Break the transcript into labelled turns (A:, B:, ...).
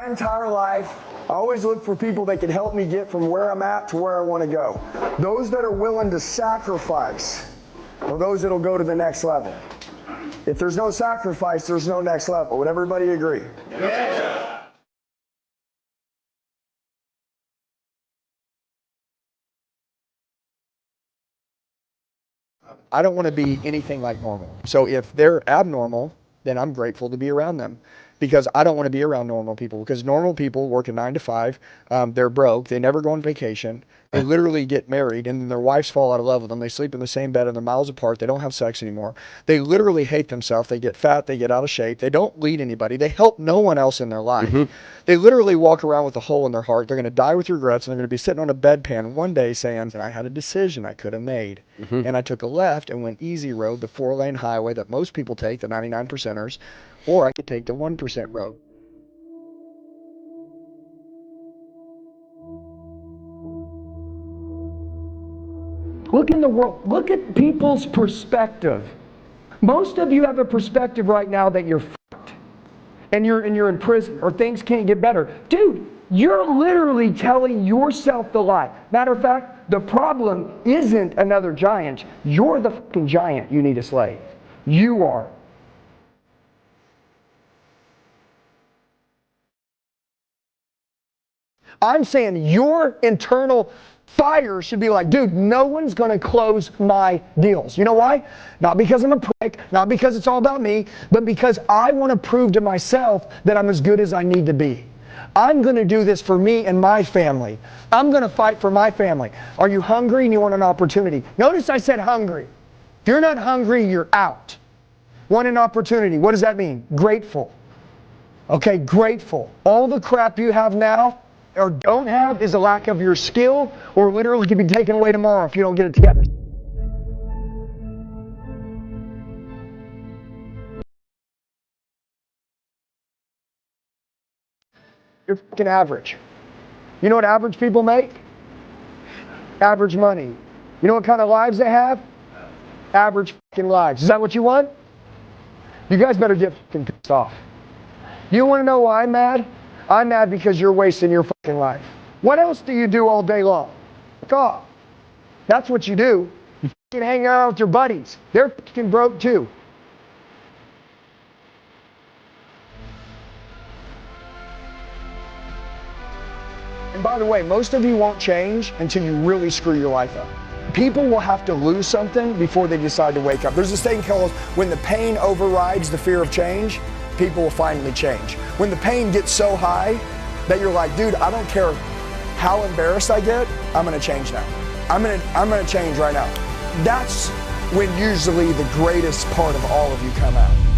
A: My entire life, I always look for people that can help me get from where I'm at to where I want to go. Those that are willing to sacrifice are those that'll go to the next level. If there's no sacrifice, there's no next level. Would everybody agree? Yeah. I don't want to be anything like normal. So if they're abnormal, then I'm grateful to be around them, because I don't want to be around normal people, because normal people work a 9 to 5. They're broke. They never go on vacation. They literally get married and then their wives fall out of love with them. They sleep in the same bed and they're miles apart. They don't have sex anymore. They literally hate themselves. They get fat. They get out of shape. They don't lead anybody. They help no one else in their life. They literally walk around with a hole in their heart. They're going to die with regrets, and they're going to be sitting on a bedpan one day saying, I had a decision I could have made. And I took a left and went easy road, the 4-lane highway that most people take, the 99%ers, or I could take the 1% road. Look in the world. Look at people's perspective. Most of you have a perspective right now that you're fucked and you're in prison or things can't get better. Dude, you're literally telling yourself the lie. Matter of fact, the problem isn't another giant. You're the fucking giant you need to slay. You are. I'm saying your internal fire should be like, dude, no one's going to close my deals. You know why? Not because I'm a prick, not because it's all about me, but because I want to prove to myself that I'm as good as I need to be. I'm going to do this for me and my family. I'm going to fight for my family. Are you hungry and you want an opportunity? Notice I said hungry. If you're not hungry, you're out. Want an opportunity. What does that mean? Grateful. Okay, grateful. All the crap you have now or don't have is a lack of your skill, or literally can be taken away tomorrow if you don't get it together. You're fucking average. You know what average people make? Average money. You know what kind of lives they have? Average fucking lives. Is that what you want? You guys better get fucking pissed off. You want to know why I'm mad? I'm mad because you're wasting your fucking life. What else do you do all day long? Golf. That's what you do. You fucking hang out with your buddies. They're fucking broke too. And by the way, most of you won't change until you really screw your life up. People will have to lose something before they decide to wake up. There's this thing called, when the pain overrides the fear of change, people will finally change. When the pain gets so high that you're like, dude, I don't care how embarrassed I get, I'm gonna change now. I'm gonna change right now. That's when usually the greatest part of all of you come out.